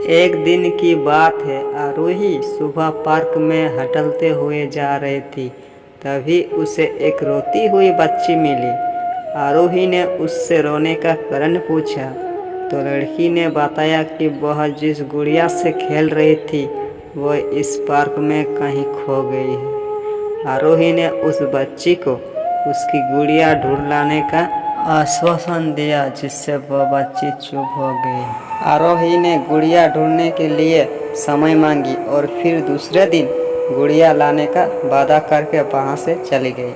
एक दिन की बात है। आरोही सुबह पार्क में टहलते हुए जा रही थी। तभी उसे एक रोती हुई बच्ची मिली। आरोही ने उससे रोने का कारण पूछा तो लड़की ने बताया कि वह जिस गुड़िया से खेल रही थी वह इस पार्क में कहीं खो गई है। आरोही ने उस बच्ची को उसकी गुड़िया ढूंढ लाने का आश्वासन दिया, जिससे वह बच्ची चुप हो गई। आरोही ने गुड़िया ढूंढने के लिए समय मांगी और फिर दूसरे दिन गुड़िया लाने का वादा करके वहां से चली गई।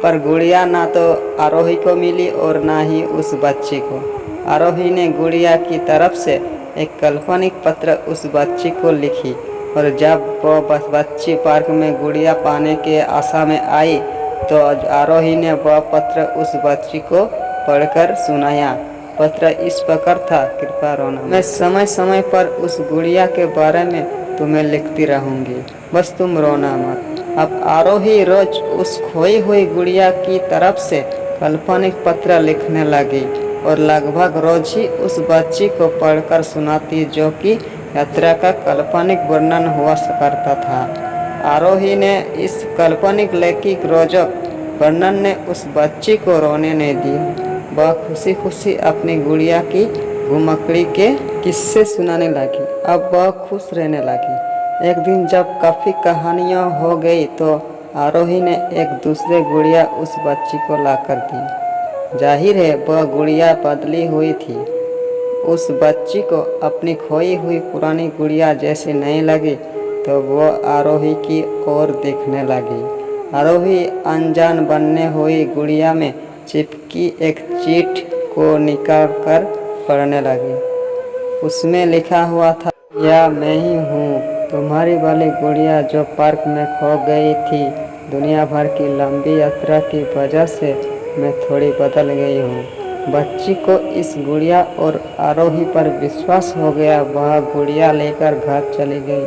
पर गुड़िया ना तो आरोही को मिली और ना ही उस बच्ची को। आरोही ने गुड़िया की तरफ से एक काल्पनिक पत्र उस बच्ची को लिखी और जब वह बच्ची पार्क में गुड़िया पाने के आशा में आई तो आरोही ने वह पत्र उस बच्ची को पढ़कर सुनाया। पत्र इस प्रकार था, कृपया रोना, मैं समय समय पर उस गुड़िया के बारे में तुम्हें लिखती रहूंगी, बस तुम रोना मत। अब आरोही रोज उस खोई हुई गुड़िया की तरफ से काल्पनिक पत्र लिखने लगी और लगभग रोज ही उस बच्ची को पढ़कर सुनाती, जो कि यात्रा का काल्पनिक वर्णन हुआ करता था। आरोही ने इस काल्पनिक लैंगिक रोचक वर्णन ने उस बच्ची को रोने नहीं दिया। वह खुशी खुशी अपनी गुड़िया की घुमकड़ी के किस्से सुनाने लगी। अब वह खुश रहने लगी। एक दिन जब काफ़ी कहानियाँ हो गई तो आरोही ने एक दूसरे गुड़िया उस बच्ची को लाकर दी। जाहिर है वह गुड़िया बदली हुई थी। उस बच्ची को अपनी खोई हुई पुरानी गुड़िया जैसी नहीं लगी तो वह आरोही की ओर देखने लगी। आरोही अनजान बनने हुई गुड़िया में चिपकी एक चिट को निकालकर पढ़ने लगी। उसमें लिखा हुआ था, या मैं ही हूँ, तुम्हारी वाली गुड़िया जो पार्क में खो गई थी। दुनिया भर की लंबी यात्रा की वजह से मैं थोड़ी बदल गई हूँ। बच्ची को इस गुड़िया और आरोही पर विश्वास हो गया। वह गुड़िया लेकर घर चली गई।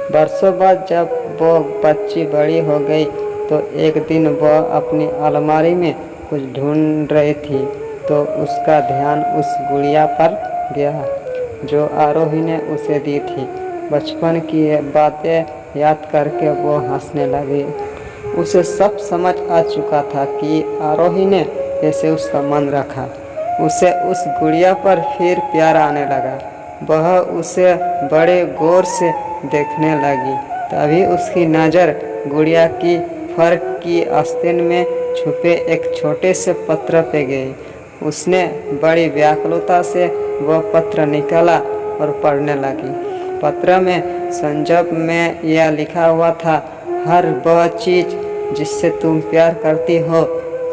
बरसों बाद जब वो बच्ची बड़ी हो गई तो एक दिन वह अपनी अलमारी में कुछ ढूंढ रही थी तो उसका ध्यान उस गुड़िया पर गया जो आरोही ने उसे दी थी। बचपन की बातें याद करके वो हंसने लगी। उसे सब समझ आ चुका था कि आरोही ने कैसे उसका मन रखा। उसे उस गुड़िया पर फिर प्यार आने लगा। वह उसे बड़े गौर से देखने लगी। तभी उसकी नज़र गुड़िया की फर की आस्तीन में छुपे एक छोटे से पत्र पे गई। उसने बड़ी व्याकुलता से वह पत्र निकाला और पढ़ने लगी। पत्र में संजब में यह लिखा हुआ था, हर वह चीज़ जिससे तुम प्यार करती हो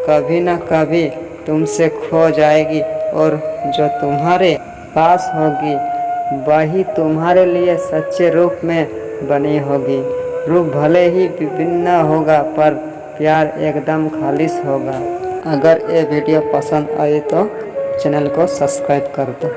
कभी न कभी तुमसे खो जाएगी और जो तुम्हारे पास होगी वही तुम्हारे लिए सच्चे रूप में बनी होगी। रूप भले ही विभिन्न होगा पर प्यार एकदम खालिश होगा। अगर ये वीडियो पसंद आए तो चैनल को सब्सक्राइब कर दो।